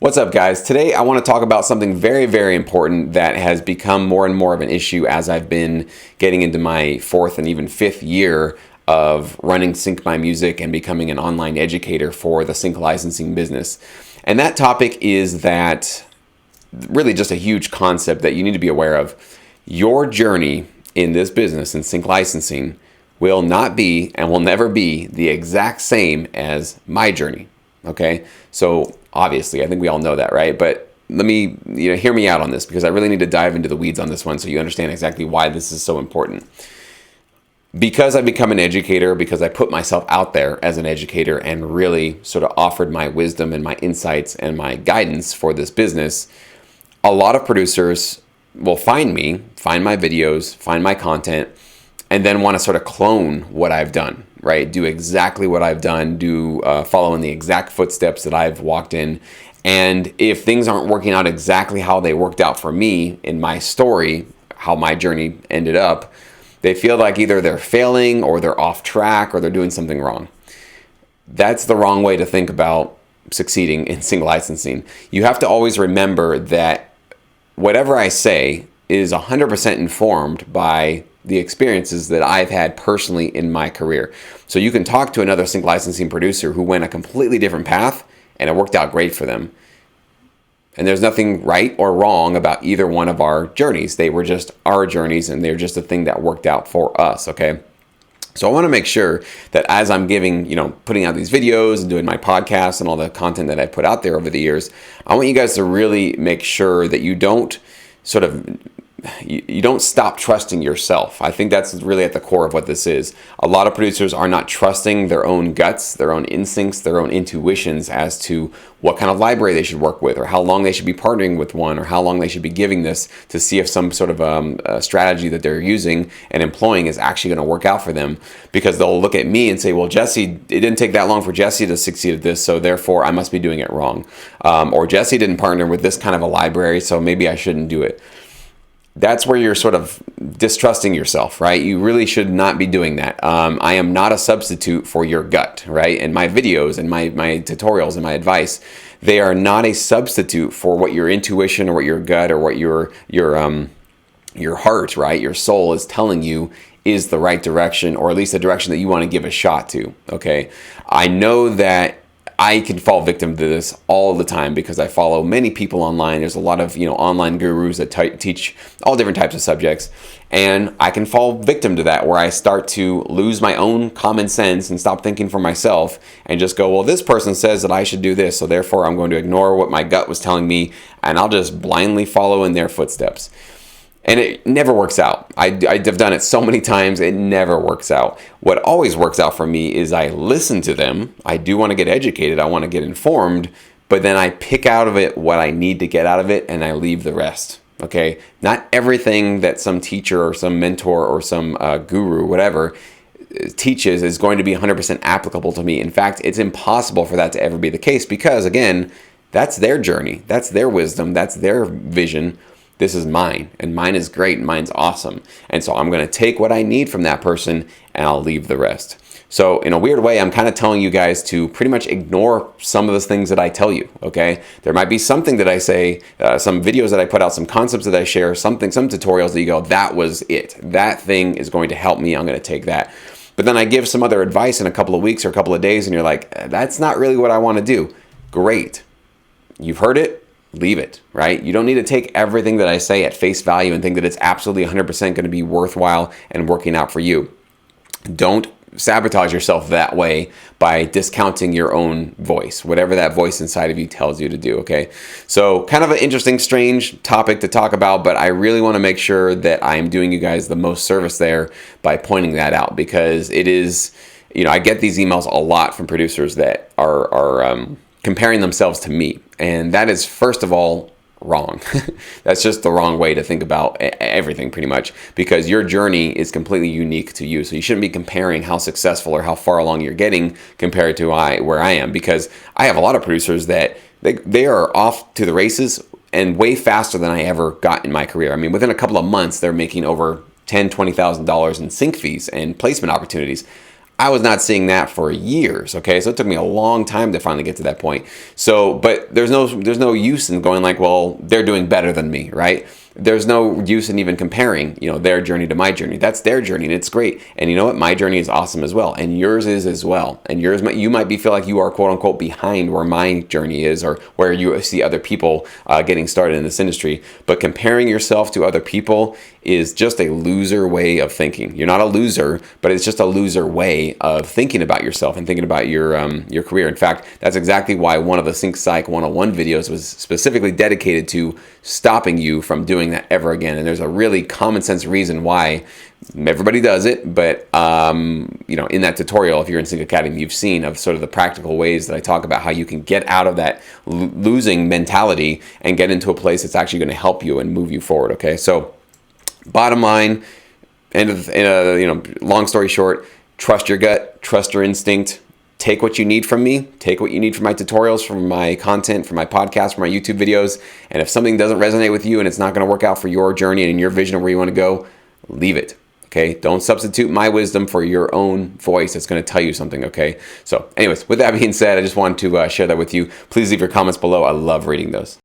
What's up, guys? Today I want to talk about something very, very important that has become more and more of an issue as I've been getting into my fourth and even fifth year of running Sync My Music and becoming an online educator for the sync licensing business. And that topic is that really just a huge concept that you need to be aware of. Your journey in this business in sync licensing will not be and will never be the exact same as my journey. Okay, so obviously, I think we all know that, right? But let me, hear me out on this because I really need to dive into the weeds on this one so you understand exactly why this is so important. Because I become an educator, because I put myself out there as an educator and really sort of offered my wisdom and my insights and my guidance for this business, a lot of producers will find me, find my videos, find my content, and then want to sort of clone what I've done, right? Do exactly what I've done, follow in the exact footsteps that I've walked in. And if things aren't working out exactly how they worked out for me in my story, how my journey ended up, they feel like either they're failing or they're off track or they're doing something wrong. That's the wrong way to think about succeeding in sync licensing. You have to always remember that whatever I say is 100% informed by the experiences that I've had personally in my career. So you can talk to another sync licensing producer who went a completely different path and it worked out great for them. And there's nothing right or wrong about either one of our journeys. They were just our journeys and they're just a thing that worked out for us, okay? So I want to make sure that as I'm putting out these videos and doing my podcast and all the content that I put out there over the years, I want you guys to really make sure that you don't you don't stop trusting yourself. I think that's really at the core of what this is. A lot of producers are not trusting their own guts, their own instincts, their own intuitions as to what kind of library they should work with or how long they should be partnering with one or how long they should be giving this to see if some sort of a strategy that they're using and employing is actually going to work out for them. Because they'll look at me and say, well, Jesse, it didn't take that long for Jesse to succeed at this, so therefore I must be doing it wrong. Or Jesse didn't partner with this kind of a library, so maybe I shouldn't do it. That's where you're sort of distrusting yourself, right? You really should not be doing that. I am not a substitute for your gut, right? And my videos and my tutorials and my advice, they are not a substitute for what your intuition or what your gut or what your heart, right? Your soul is telling you is the right direction, or at least the direction that you want to give a shot to, okay? I know that I can fall victim to this all the time because I follow many people online. There's a lot of online gurus that teach all different types of subjects, and I can fall victim to that where I start to lose my own common sense and stop thinking for myself and just go, well, this person says that I should do this, so therefore I'm going to ignore what my gut was telling me and I'll just blindly follow in their footsteps. And it never works out. I've done it so many times, it never works out. What always works out for me is I listen to them. I do want to get educated. I want to get informed. But then I pick out of it what I need to get out of it and I leave the rest. Okay? Not everything that some teacher or some mentor or some guru, whatever, teaches is going to be 100% applicable to me. In fact, it's impossible for that to ever be the case because, again, that's their journey. That's their wisdom. That's their vision. This is mine, and mine is great, and mine's awesome. And so I'm going to take what I need from that person, and I'll leave the rest. So in a weird way, I'm kind of telling you guys to pretty much ignore some of the things that I tell you, okay? There might be something that I say, some videos that I put out, some concepts that I share, some tutorials that you go, that was it. That thing is going to help me. I'm going to take that. But then I give some other advice in a couple of weeks or a couple of days, and you're like, that's not really what I want to do. Great. You've heard it. Leave it, right? You don't need to take everything that I say at face value and think that it's absolutely 100% going to be worthwhile and working out for you. Don't sabotage yourself that way by discounting your own voice, whatever that voice inside of you tells you to do, okay? So kind of an interesting, strange topic to talk about, but I really want to make sure that I'm doing you guys the most service there by pointing that out because it is, I get these emails a lot from producers that are comparing themselves to me. And that is, first of all, wrong. That's just the wrong way to think about everything pretty much because your journey is completely unique to you. So you shouldn't be comparing how successful or how far along you're getting compared to where I am because I have a lot of producers that they are off to the races and way faster than I ever got in my career. I mean, within a couple of months, they're making over $10,000, $20,000 in sync fees and placement opportunities. I was not seeing that for years. Okay, so it took me a long time to finally get to that point. So, but there's no use in going like, well, they're doing better than me, right? There's no use in even comparing, their journey to my journey. That's their journey, and it's great. And you know what? My journey is awesome as well, and yours is as well. And you might feel like you are quote unquote behind where my journey is, or where you see other people getting started in this industry. But comparing yourself to other people is just a loser way of thinking. You're not a loser, but it's just a loser way of thinking about yourself and thinking about your career. In fact, that's exactly why one of the Sync Psych 101 videos was specifically dedicated to stopping you from doing that ever again. And there's a really common sense reason why everybody does it, but in that tutorial, if you're in Sync Academy, you've seen of sort of the practical ways that I talk about how you can get out of that losing mentality and get into a place that's actually going to help you and move you forward. Okay, so bottom line, long story short, trust your gut, trust your instinct. Take what you need from me, take what you need from my tutorials, from my content, from my podcast, from my YouTube videos. And if something doesn't resonate with you and it's not going to work out for your journey and in your vision of where you want to go, leave it. Okay, don't substitute my wisdom for your own voice. It's going to tell you something. Okay, so anyways, with that being said, I just wanted to share that with you. Please leave your comments below. I love reading those.